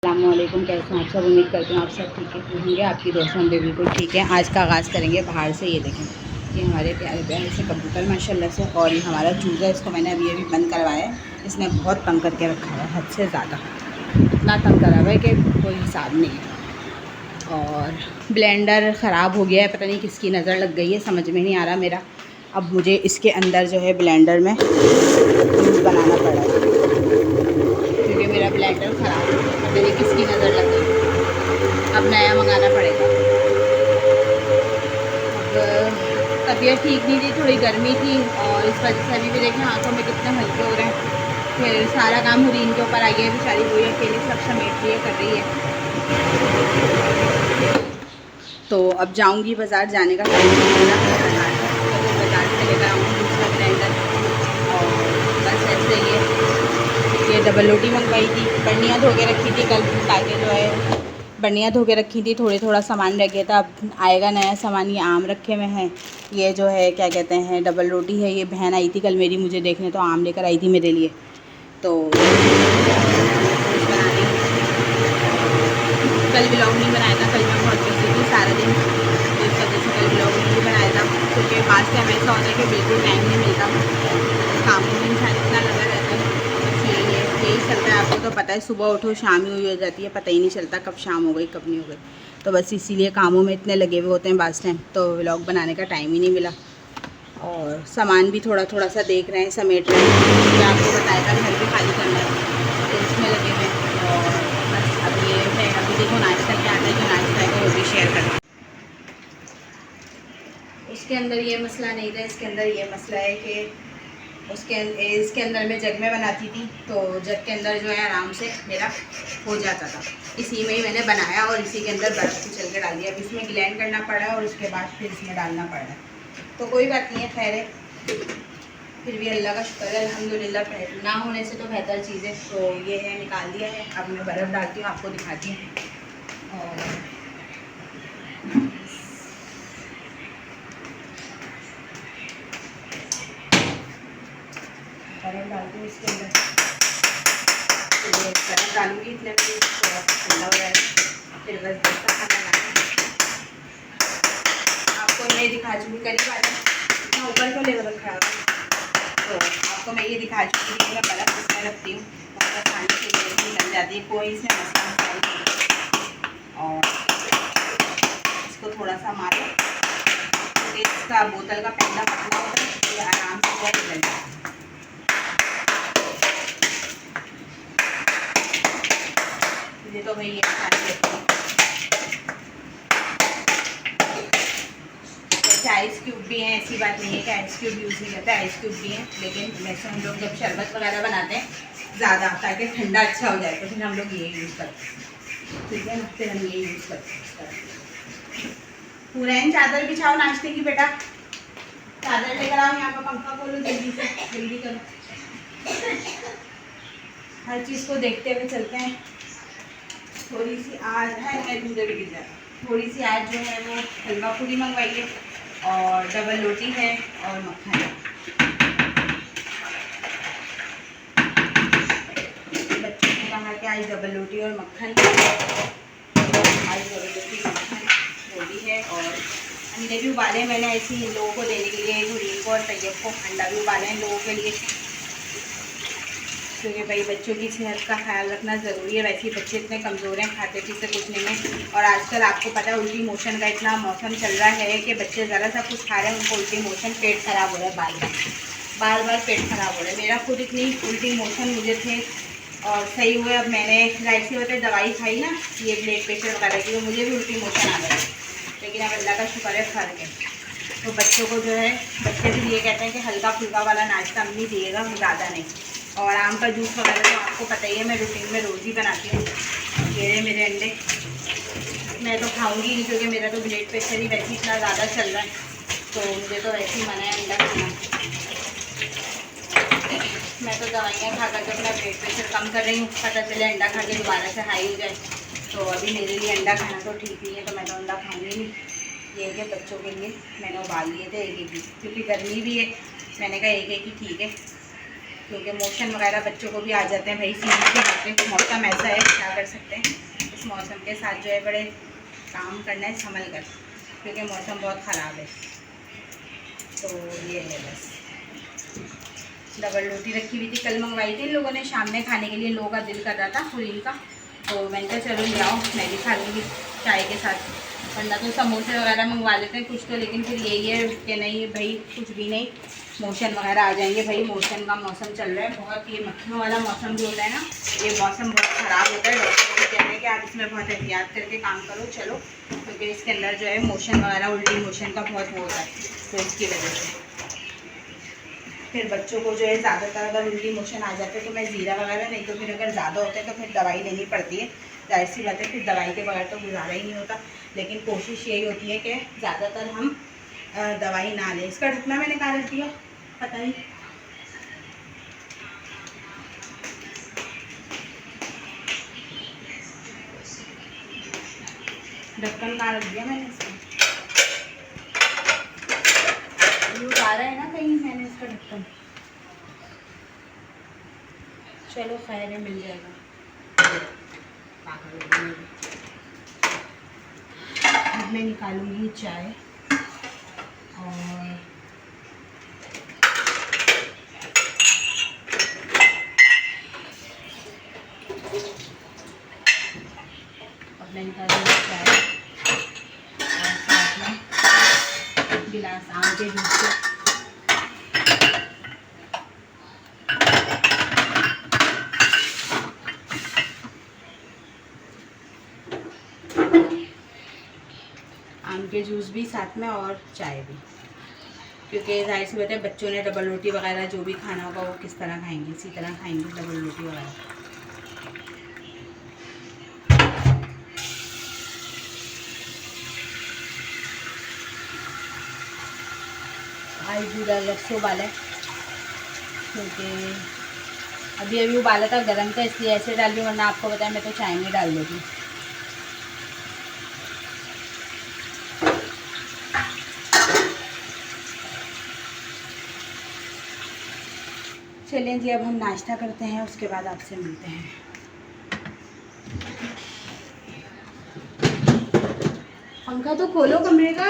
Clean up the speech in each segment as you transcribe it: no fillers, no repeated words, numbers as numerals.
अस्सलामुअलैकुम, कैसे हैं आप सब। उम्मीद करती हूँ आप सब ठीक है होंगे। आपकी दोस्तों भी बिल्कुल ठीक है। आज का आगाज़ करेंगे बाहर से। ये देखें, ये हमारे प्यारे प्यारे से कबूतर माशाल्लाह से। और ये हमारा चूज़ा, इसको मैंने अभी बंद करवाया है। इसने बहुत तंग करके रखा हुआ है, हद से ज़्यादा। इतना तंग करा हुआ है कि कोई हिसाब नहीं है। और ब्लेंडर ख़राब हो गया है, पता नहीं किसकी नज़र लग गई है, समझ में नहीं आ रहा मेरा। अब मुझे इसके अंदर जो है ब्लेंडर में जूस बनाना पड़ा है, क्योंकि मेरा ब्लेंडर ख़राब है। पता नहीं किसकी नज़र लग गई, अब नया मंगाना पड़ेगा। अब तबीयत ठीक नहीं थी, थोड़ी गर्मी थी, और इस वजह से अभी भी देखें आंखों में कितने हल्के हो रहे हैं। फिर सारा काम हुरीन के ऊपर आई है, बेचारी वही अकेली सब समेट रही है, कर रही है। तो अब जाऊंगी बाज़ार, जाने का टाइम बाज़ार से लेकर आऊँगी दूसरा ब्लेंडर। और बस ऐसे ये डबल रोटी मंगवाई थी, बर्नियाँ धो के रखी थी कल, ताकि जो है बर्नियाँ धो के रखी थी, थोड़ा सामान रह गया था। अब आएगा नया सामान। ये आम रखे हुए हैं, ये जो है क्या कहते हैं डबल रोटी है। ये बहन आई थी कल मेरी मुझे देखने, तो आम लेकर आई थी मेरे लिए। तो कल व्लॉग नहीं बनाया था, कल मैं बहुत बिजी थी सारा दिन, तो इस वजह से कल व्लॉग नहीं बनाया था। क्योंकि पास टाइम ऐसा होता है कि बिल्कुल टाइम नहीं मिलता, कामों में इंसान इतना लगा रहता है। बस यही चलता है। आपको तो पता है, सुबह उठो शाम ही हुई हो जाती है, पता ही नहीं चलता कब शाम हो गई कब नहीं हो गई। तो बस इसीलिए कामों में इतने लगे हुए होते हैं पास टाइम, तो व्लॉग बनाने का टाइम ही नहीं मिला। और सामान भी थोड़ा सा देख रहे हैं, समेट रहे हैं, क्योंकि आपको बताया था घर भी खाली करना है, तो उसमें लगे हुए हैं। और बस अब ये है, अभी देखो नाश्ता क्या आता है, जो नाश्ता है वो भी शेयर करें। उसके अंदर ये मसला नहीं था, इसके अंदर ये मसला है कि इसके अंदर मैं जग में बनाती थी, तो जग के अंदर जो है आराम से मेरा हो जाता था। इसी में ही मैंने बनाया और इसी के अंदर बर्फ़ कुचल के डाल दिया। अब इसमें ग्लैंड करना पड़ा और उसके बाद फिर इसमें डालना पड़ा। तो कोई बात नहीं है, खैर है। फिर भी अल्लाह का शुक्र है, अल्हम्दुलिल्लाह। ना होने से तो बेहतर चीज़ है। तो ये है, निकाल दिया है। अब मैं बर्फ़ डालती हूँ, आपको दिखाती हूँ। और बर्फ़ डालती हूँ इसके अंदर, बर्फ़ डालूँगी इतने में थोड़ा सा ठंडा हो जाएगा। फिर बस दोस्तों खाना बनाना। आपको मैं दिखा चुकी, करीब आ जाए, मैं ऊपर को ले रखा है। तो आपको मैं ये दिखा चुकी थी कि मैं बर्फ़ इसमें रखती हूँ, मतलब खाने के लिए भी लग जाती है, कोई इसमें मसला नहीं। और इसको थोड़ा सा मारो, क्योंकि इसका बोतल का पहला पतला होता है, तो ये आराम से बहुत जल जाता है। मुझे तो भाई ये खाने देती हूँ। वैसे आइस क्यूब भी हैं, ऐसी बात नहीं है कि आइस क्यूब यूज़ नहीं करते, आइस क्यूब भी हैं। लेकिन वैसे हम लोग जब शरबत वगैरह बनाते हैं ज़्यादा, ताकि ठंडा अच्छा हो जाए, तो फिर हम लोग ये यूज़ करते हैं। ठीक है ना, फिर हम ये यूज़ करते हैं। पूरा चादर बिछाओ नाश्ते की बेटा, चादर लेकर आओ, यहाँ पर पंखा खोलो, जल्दी से जल्दी करो। हर चीज़ को देखते हुए चलते हैं। थोड़ी सी आज है, थोड़ी सी आज जो है वो हलवा पूरी मंगवाई है, और डबल रोटी है, और मक्खन है। बच्चों ने कहा कि आज डबल रोटी और मक्खन, आज डबल रोटी मक्खन वो भी है। और अंडे भी उबाले मैंने ऐसे ही लोगों को देने के लिए, गुरीन को और तैयब को अंडा भी उबाले हैं लोगों के लिए, क्योंकि भाई बच्चों की सेहत का ख्याल रखना ज़रूरी है। वैसे ही बच्चे इतने कमज़ोर हैं, खाते पीते कुछ नहीं है। और आजकल आपको पता है उल्टी मोशन का इतना मौसम चल रहा है कि बच्चे ज़रा सा कुछ खा रहे हैं, उनको उल्टी मोशन, पेट ख़राब हो रहा है, बार बार पेट ख़राब हो रहा है। मेरा खुद इतनी उल्टी मोशन मुझे थे और सही हुए। अब मैंने जाहिर सी बात है दवाई खाई ना, ये ब्लड प्रेशर वगैरह की, तो मुझे भी उल्टी मोशन आ गई, लेकिन अब अल्लाह का शुक्र है फ़र्क है। तो बच्चों को जो है, बच्चे भी ये कहते हैं कि हल्का फुल्का वाला नाश्ता अम्मी दिएगा, ज़्यादा नहीं। और आम का जूस वगैरह तो आपको पता ही है, मैं रूटीन में रोज़ ही बनाती हूँ। ये रहे मेरे अंडे, मैं तो खाऊंगी नहीं, क्योंकि मेरा तो ब्लड प्रेशर ही वैसे ही इतना ज़्यादा चल रहा है, तो मुझे तो वैसे ही मना है अंडा खाना। मैं तो दवाइयाँ खा कर के अपना ब्लड प्रेशर कम कर रही हूँ, पता चले अंडा खा के दोबारा से हाई हो जाए। तो अभी मेरे लिए अंडा खाना तो ठीक नहीं है, तो मैं तो अंडा खाऊंगी नहीं। ये कि बच्चों के लिए मैंने उबाल लिए थे एक एक, क्योंकि गर्मी भी है, मैंने कहा एक ही ठीक है। क्योंकि मोशन वगैरह बच्चों को भी आ जाते हैं भाई सीरीज के हाथ। मौसम ऐसा है, क्या कर सकते हैं। इस मौसम के साथ जो है बड़े काम करना है संभल कर, क्योंकि मौसम बहुत ख़राब है। तो ये है बस। डबल रोटी रखी हुई थी, कल मंगवाई थी इन लोगों ने शाम में खाने के लिए। लोगों का दिल कर रहा था फुरीन का, तो मैंने कहा चलो ले आओ, मैं भी खा लूँगी चाय के साथ। वरना तो समोसे वगैरह मंगवा लेते हैं कुछ तो, लेकिन फिर यही है कि नहीं भाई कुछ भी नहीं, मोशन वगैरह आ जाएंगे। भाई मोशन का मौसम चल रहा है बहुत, ये मक्खियों वाला मौसम भी होता है ना, ये मौसम बहुत ख़राब होता है। डॉक्टर भी कह रहे हैं कि आप इसमें बहुत एहतियात करके काम करो चलो, क्योंकि इसके अंदर जो है मोशन वगैरह, उल्टी मोशन का बहुत वो होता है। तो इसकी वजह से फिर बच्चों को जो है ज़्यादातर अगर उल्टी मोशन आ जाते हैं तो मैं ज़ीरा वगैरह, नहीं तो फिर अगर ज़्यादा होते हैं तो फिर दवाई लेनी पड़ती है। जाहिर सी बात है, फिर दवाई के बगैर तो गुजारा ही नहीं होता। लेकिन कोशिश यही होती है कि ज़्यादातर हम दवाई ना लें। इसका ढकना मैंने कहाँ रख दिया पता नहीं। ढक्कन कहाँ रख दिया मैंने इसका, यूज आ रहा है ना कहीं, मैंने इसका ढक्कन। चलो खैर है, मिल जाएगा। अब मैं निकालूंगी चाय और चाय और साथ में गिलास आम के जूस से। आम के जूस भी साथ में और चाय भी, क्योंकि जाहिर सी बात है बच्चों ने डबल रोटी वगैरह जो भी खाना होगा वो किस तरह खाएंगे, इसी तरह खाएंगे डबल रोटी वगैरह। आज दूध अलग से उबाला है, क्योंकि अभी अभी उबाला था गर्म था, इसलिए ऐसे डाल दूँ, वरना आपको बताया मैं तो चाय में डाल देती। चलें जी, अब हम नाश्ता करते हैं, उसके बाद आपसे मिलते हैं। पंखा तो खोलो कमरे का।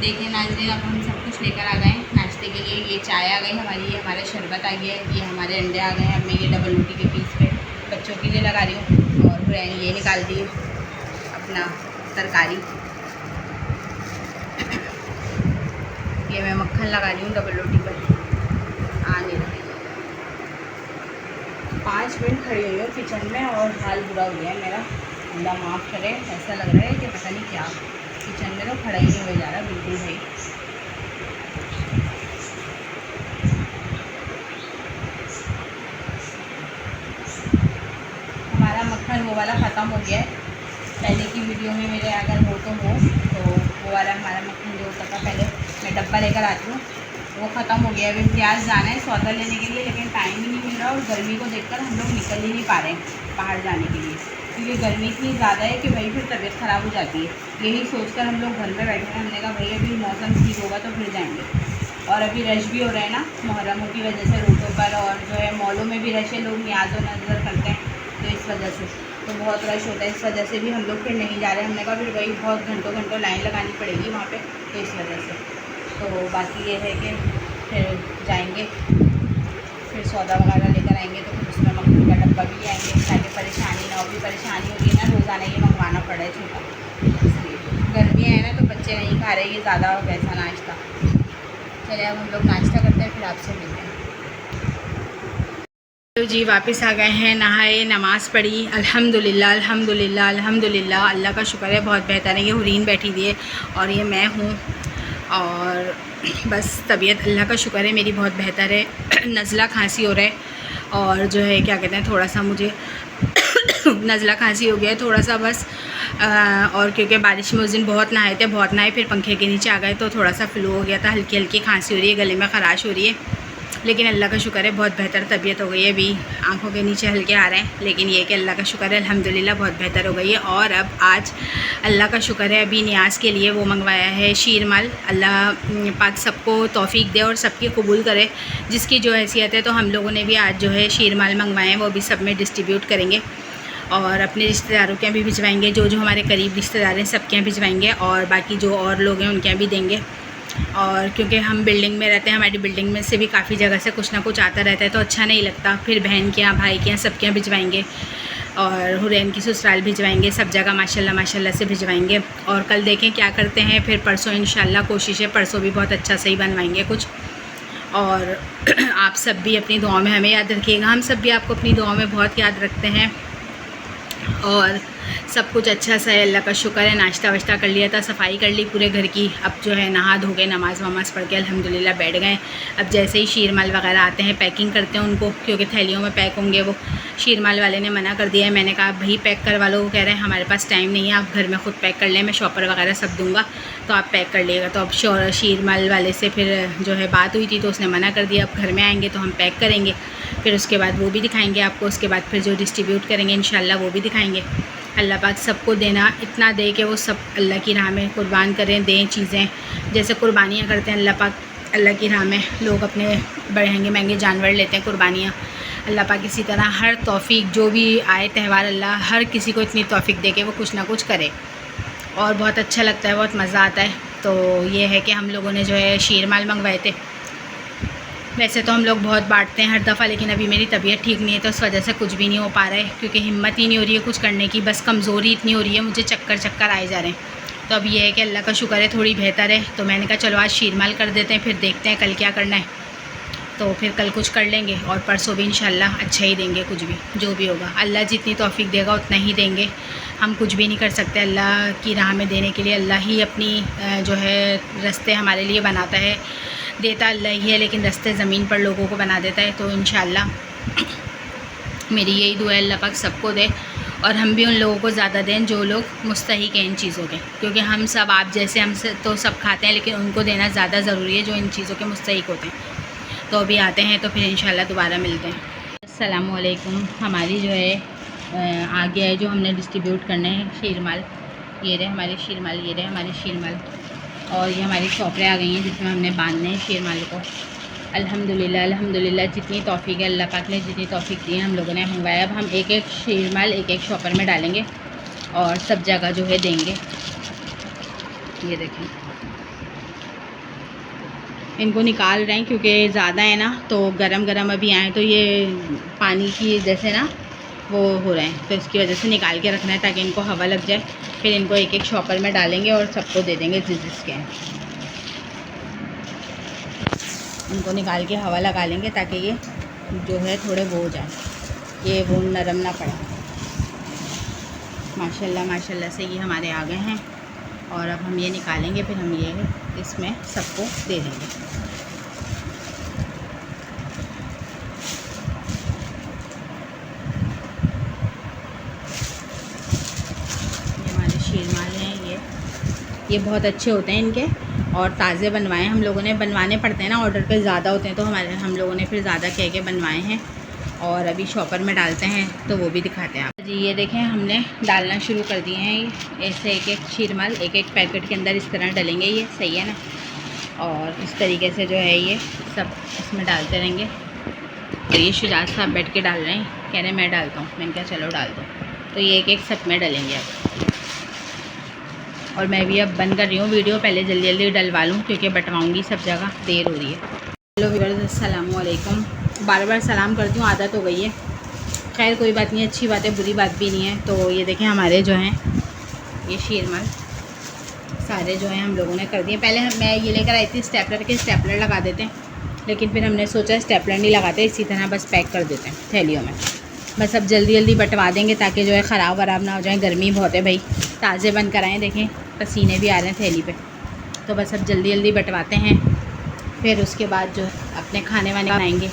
देखिए नाज़रीन, अब हम सब कुछ लेकर आ गए नाश्ते के लिए। ये चाय आ गई हमारी, ये हमारा शरबत आ गया है, ये हमारे अंडे आ गए हैं। अब मैं ये डबल रोटी के पीस पे बच्चों के लिए लगा रही हूँ, और फिर ये निकाल दी अपना तरकारी। ये मैं मक्खन लगा रही हूँ डबल रोटी पर। आने लगे 5 मिनट खड़ी हुई हूँ किचन में और हाल बुरा हो गया है मेरा। अल्लाह माफ़ करे, ऐसा लग रहा है कि पता नहीं क्या किचन में तो खड़ा ही नहीं हो जा रहा बिल्कुल भाई। हमारा मक्खन वो वाला ख़त्म हो गया है। पहले की वीडियो में मेरे अगर हो तो वो वाला हमारा मक्खन जो होता था पहले, मैं डब्बा लेकर आती हूँ, वो ख़त्म हो गया है। अभी प्याज जाना है सौदा लेने के लिए, लेकिन टाइम ही नहीं मिल रहा, और गर्मी को देखकर हम लोग निकल ही नहीं पा रहे हैं बाहर जाने के लिए, क्योंकि गर्मी इतनी ज़्यादा है कि भाई फिर तबीयत ख़राब हो जाती है। यही सोचकर हम लोग घर में बैठे हैं। हमने कहा भाई अभी मौसम ठीक होगा तो फिर जाएंगे। और अभी रश भी हो रहा है ना मुहर्रमों की वजह से रोडों पर, और जो है मॉलों में भी रश है, लोग न्याज़ व नज़र करते हैं, तो इस वजह से तो बहुत रश होता है। इस वजह से भी हम लोग फिर नहीं जा रहे। हमने कहा फिर वही बहुत घंटों घंटों लाइन लगानी पड़ेगी वहाँ पे, तो इस वजह से। तो बाकी ये है कि फिर जाएंगे, फिर सौदा वगैरह लेकर आएंगे, तो फिर उसमें मक्खन का डब्बा भी ले आएंगे, ताकि परेशानी ना हो। भी परेशानी होती है ना, रोज़ाना ये मंगवाना पड़ा है छोटा, इसलिए गर्मियाँ हैं ना, तो बच्चे नहीं खा रहे ये ज़्यादा वैसा नाश्ता। चलिए अब हम लोग नाश्ता करते हैं, फिर आपसे मिलते हैं। तो जी वापस आ गए हैं, नहाए, नमाज़ पढ़ी, अल्हम्दुलिल्लाह अल्हम्दुलिल्लाह अल्हम्दुलिल्लाह। अल्लाह का शुक्र है, बहुत बेहतर है। ये हुरीन बैठी दी है और ये मैं हूँ, और बस तबीयत अल्लाह का शुक्र है मेरी बहुत बेहतर है। नज़ला खांसी हो रहा है, और जो है क्या कहते हैं, थोड़ा सा मुझे नज़ला खांसी हो गया है थोड़ा सा बस। और क्योंकि बारिश में उस दिन बहुत नहाए थे, बहुत नहाए, फिर पंखे के नीचे आ गए तो थोड़ा सा फ्लू हो गया था, हल्की हल्की खांसी हो रही है, गले में ख़राश हो रही है। लेकिन अल्लाह का शुक्र है बहुत बेहतर तबीयत हो गई है। अभी आंखों के नीचे हल्के आ रहे हैं, लेकिन ये कि अल्लाह का शुक्र है अल्हम्दुलिल्लाह बहुत बेहतर हो गई है। और अब आज अल्लाह का शुक्र है अभी नियाज़ के लिए वो मंगवाया है शीरमाल। अल्लाह पाक सबको तौफीक दे और सबकी कबूल करे जिसकी जो हैसियत है। तो हम लोगों ने भी आज जो है शीरमाल मंगवाए हैं, वो भी सब में डिस्ट्रीब्यूट करेंगे और अपने रिश्तेदारों के यहाँ भी भिजवाएंगे। जो जो हमारे करीब रिश्तेदार हैं सबके यहाँ भिजवाएंगे और बाकी जो और लोग हैं उनके यहाँ भी देंगे। और क्योंकि हम बिल्डिंग में रहते हैं, हमारी बिल्डिंग में से भी काफ़ी जगह से कुछ ना कुछ आता रहता है तो अच्छा नहीं लगता। फिर बहन के यहाँ, भाई के यहाँ, सबके यहाँ भिजवाएंगे और हुरैन की ससुराल भिजवाएंगे, सब जगह माशाल्लाह माशाल्लाह से भिजवाएंगे। और कल देखें क्या करते हैं, फिर परसों इंशाल्लाह कोशिश है परसों भी बहुत अच्छा सही बनवाएंगे कुछ। और आप सब भी अपनी दुआओं में हमें याद रखिएगा, हम सब भी आपको अपनी दुआओं में बहुत याद रखते हैं। और सब कुछ अच्छा सा है, अल्लाह का शुक्र है। नाश्ता वाश्ता कर लिया था, सफाई कर ली पूरे घर की। अब जो है नहा धो के नमाज़ वमाज़ पढ़ के अल्हम्दुलिल्लाह बैठ गए। अब जैसे ही शीरमाल वगैरह आते हैं पैकिंग करते हैं उनको, क्योंकि थैलियों में पैक होंगे। वो शीरमाल वाले ने मना कर दिया है, मैंने कहा भाई पैक करवा लो। वो कह रहे हैं हमारे पास टाइम नहीं है, आप घर में ख़ुद पैक कर लें, मैं शॉपर वगैरह सब दूँगा तो आप पैक कर लीजिएगा। तो अब शीरमाल वाले से फिर जो है बात हुई थी तो उसने मना कर दिया। अब घर में आएँगे तो हम पैक करेंगे, फिर उसके बाद वो भी दिखाएंगे आपको। उसके बाद फिर जो डिस्ट्रीब्यूट करेंगे इंशाल्लाह वो भी दिखाएंगे। अल्लाह पाक सबको देना इतना दे कि वो सब अल्लाह की राह में कुर्बान करें, दें चीज़ें। जैसे कुर्बानियाँ करते हैं अल्लाह पाक, अल्लाह की राह में लोग अपने महंगे महंगे जानवर लेते हैं कुर्बानियाँ। अल्लाह पाक इसी तरह हर तौफीक जो भी आए त्यौहार, अल्लाह हर किसी को इतनी तौफीक दे के वो कुछ ना कुछ करे। और बहुत अच्छा लगता है, बहुत मज़ा आता है। तो ये है कि हम लोगों ने जो है शीरमाल मंगवाए थे। वैसे तो हम लोग बहुत बांटते हैं हर दफ़ा, लेकिन अभी मेरी तबीयत ठीक नहीं है तो उस वजह से कुछ भी नहीं हो पा रहा है, क्योंकि हिम्मत ही नहीं हो रही है कुछ करने की। बस कमज़ोरी इतनी हो रही है, मुझे चक्कर आए जा रहे हैं। तो अब ये है कि अल्लाह का शुक्र है थोड़ी बेहतर है। तो मैंने कहा चलो आज शीरमाल कर देते हैं, फिर देखते हैं कल क्या करना है। तो फिर कल कुछ कर लेंगे और परसों भी इंशाल्लाह अच्छा ही देंगे। कुछ भी जो भी होगा अल्लाह जितनी तौफीक देगा उतना ही देंगे, हम कुछ भी नहीं कर सकते। अल्लाह की राह में देने के लिए अल्लाह ही अपनी जो है रास्ते हमारे लिए बनाता है, देता अल्लाह ही है, लेकिन रास्ते ज़मीन पर लोगों को बना देता है। तो इंशाल्लाह मेरी यही दुआ है अल्लाह पाक सबको दे और हम भी उन लोगों को ज़्यादा दें जो लोग मुस्तहिक हैं इन चीज़ों के, क्योंकि हम सब आप जैसे हम तो सब खाते हैं, लेकिन उनको देना ज़्यादा ज़रूरी है जो इन चीज़ों के मुस्तहिक होते हैं। तो अभी आते हैं तो फिर इंशाल्लाह दोबारा मिलते हैं। अस्सलामु अलैकुम। हमारी जो है आ गया है जो हमने डिस्ट्रीब्यूट करने हैं शीरमाल। ये रहे हमारे शीरमाल, ये रहे हमारे शीरमाल। और ये हमारी शॉपरें आ गई हैं जिसमें हमने बांधने हैं शीरमाल को। अल्हम्दुलिल्लाह अल्हम्दुलिल्लाह जितनी तौफीक है अल्लाह पाक ने जितनी तौफीक दी है हम लोगों ने मंगवाया। अब हम एक एक शीरमाल एक एक शॉपर में डालेंगे और सब जगह जो है देंगे। ये देखें इनको निकाल रहे हैं क्योंकि ज़्यादा है ना, तो गरम गरम अभी आए तो ये पानी की जैसे ना वो हो रहे हैं, तो इसकी वजह से निकाल के रखना है ताकि इनको हवा लग जाए। फिर इनको एक एक शॉपर में डालेंगे और सबको दे देंगे जिसके हैं। इनको निकाल के हवा लगा लेंगे ताकि ये जो है थोड़े वो हो जाए, ये वो नरम ना पड़े। माशाल्लाह माशाल्लाह से ये हमारे आ गए हैं और अब हम ये निकालेंगे, फिर हम ये इसमें सबको दे देंगे। शीरमाल हैं ये बहुत अच्छे होते हैं इनके और ताज़े बनवाए हम लोगों ने। बनवाने पड़ते हैं ना, ऑर्डर पे ज़्यादा होते हैं तो हम लोगों ने फिर ज़्यादा कह के बनवाए हैं और अभी शॉपर में डालते हैं तो वो भी दिखाते हैं आप जी। ये देखें हमने डालना शुरू कर दिए हैं। ऐसे एक एक शीरमाल एक एक पैकेट के अंदर इस तरह डलेंगे, ये सही है ना। और इस तरीके से जो है ये सब इसमें डालते रहेंगे। और ये शुजात साहब बैठ के डाल रहे हैं, कह रहे हैं मैं डालता हूँ, मैंने कहा चलो डाल दो। तो ये एक एक सब में डलेंगे अब। और मैं भी अब बंद कर रही हूँ वीडियो, पहले जल्दी जल्दी डलवा लूँ क्योंकि बटवाऊँगी सब जगह, देर हो रही है। हेलो व्यूअर्स, अस्सलाम वालेकुम। बार बार सलाम करती हूँ, आदत हो गई है। खैर कोई बात नहीं, अच्छी बात है, बुरी बात भी नहीं है। तो ये देखें हमारे जो हैं ये शीरमाल सारे जो हैं हम लोगों ने कर दिए। पहले मैं ये लेकर आई थी स्टेपलर के, स्टेपलर लगा देते हैं, लेकिन फिर हमने सोचा स्टेपलर नहीं लगाते, इसी तरह बस पैक कर देते हैं थैलियों में। बस अब जल्दी जल्दी बटवा देंगे ताकि जो है ख़राब वराब ना हो जाए। गर्मी बहुत है भाई, ताज़े बन कर आएँ, देखें पसीने भी आ रहे हैं थैली पे। तो बस अब जल्दी जल्दी बटवाते हैं, फिर उसके बाद जो अपने खाने वाने बनाएंगे।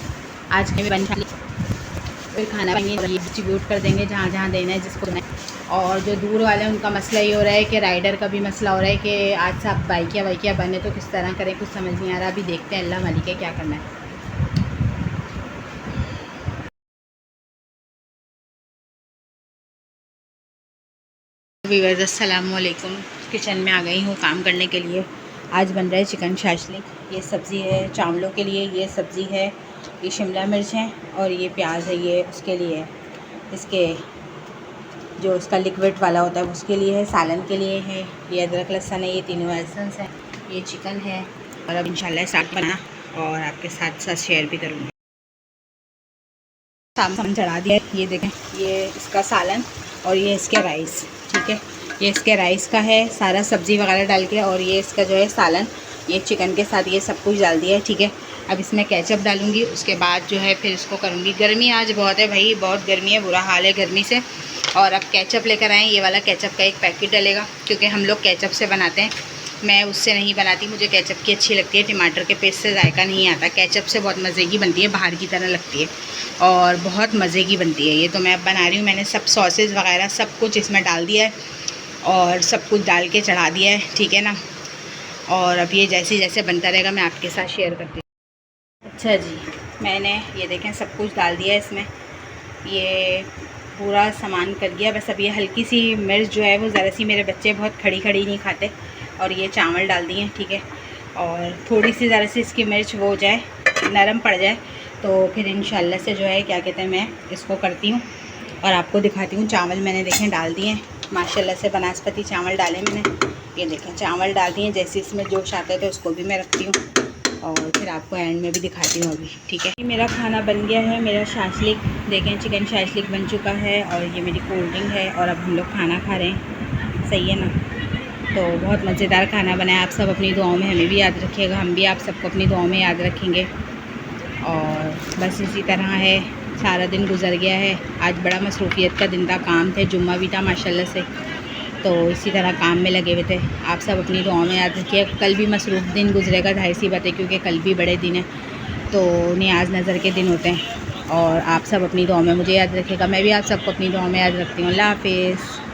आज के बन फिर खाना बनाएंगे, डिस्ट्रीब्यूट कर देंगे जहाँ जहाँ देना है जिसको देना है। और जो दूर वाले उनका मसला ये हो रहा है कि राइडर का भी मसला हो रहा है कि आज साहब बाइकिया वाइकिया बने तो किस तरह करें, कुछ समझ नहीं आ रहा। अभी देखते हैं अल्लाह मालिक है क्या करना है। व्यूअर्स अस्सलाम वालेकुम। किचन में आ गई हूँ काम करने के लिए। आज बन रहा है चिकन शाशलिक। ये सब्ज़ी है चावलों के लिए, ये सब्ज़ी है, ये शिमला मिर्च है और ये प्याज है, ये उसके लिए है, इसके जो उसका लिक्विड वाला होता है उसके लिए है, सालन के लिए है, ये अदरक लहसुन है, ये तीनों एसेंस है, ये चिकन है। और अब इंशाल्लाह साग बना और आपके साथ साथ शेयर भी करूँगी। सामान चढ़ा दिया है, ये देखें, ये इसका सालन और ये इसके राइस, ठीक है, ये इसके राइस का है सारा सब्ज़ी वगैरह डाल के, और ये इसका जो है सालन, ये चिकन के साथ ये सब कुछ डाल दिया है, ठीक है। अब इसमें केचप डालूंगी, उसके बाद जो है फिर इसको करूँगी। गर्मी आज बहुत है भाई, बहुत गर्मी है, बुरा हाल है गर्मी से। और अब केचप लेकर आएँ, ये वाला केचप का एक पैकेट डलेगा, क्योंकि हम लोग केचप से बनाते हैं, मैं उससे नहीं बनाती, मुझे केचप की अच्छी लगती है, टमाटर के पेस्ट से जायका नहीं आता। केचप से बहुत मज़े की बनती है, बाहर की तरह लगती है और बहुत मज़े की बनती है। ये तो मैं अब बना रही हूँ, मैंने सब सॉसेस वगैरह सब कुछ इसमें डाल दिया है और सब कुछ डाल के चढ़ा दिया है, ठीक है ना। और अब ये जैसे जैसे बनता रहेगा मैं आपके साथ शेयर करती हूँ। अच्छा जी, मैंने ये देखें सब कुछ डाल दिया है इसमें, ये पूरा सामान कर दिया। बस अब ये हल्की सी मिर्च जो है वो ज़रा सी, मेरे बच्चे बहुत खड़ी खड़ी नहीं खाते, और ये चावल डाल दिए, ठीक है। और थोड़ी सी ज़रा सी इसकी मिर्च वो हो जाए, नरम पड़ जाए, तो फिर इंशाल्लाह से जो है क्या कहते हैं मैं इसको करती हूँ और आपको दिखाती हूँ। चावल मैंने देखें डाल दिए माशाल्लाह से, बनास्पति चावल डाले मैंने, ये देखें चावल डाल दिए। जैसे इसमें जोश आते थे उसको भी मैं रखती हूँ और फिर आपको एंड में भी दिखाती हूँ अभी, ठीक है। मेरा खाना बन गया है, मेरा शाशलिक देखें, चिकन शाशलिक बन चुका है और ये मेरी कोल्ड ड्रिंक है और अब हम लोग खाना खा रहे हैं, सही है ना। तो बहुत मज़ेदार खाना बनाया। आप सब अपनी दुआओं में हमें भी याद रखिएगा, हम भी आप सबको अपनी दुआओं में याद रखेंगे। और बस इसी तरह है, सारा दिन गुजर गया है। आज बड़ा मसरूफियत का दिन था, काम थे, जुम्मा भी था माशाल्लाह से, तो इसी तरह काम में लगे हुए थे। आप सब अपनी दुआओं में याद रखिए। कल भी मसरूफ़ दिन गुजरेगा, जाहिर सी बात है, क्योंकि कल भी बड़े दिन है, तो नियाज़ नज़र के दिन होते हैं। और आप सब अपनी दुआओं में मुझे याद रखिएगा, मैं भी आप सबको अपनी दुआओं में याद रखती हूँ। अल्लाह हाफ़िज़।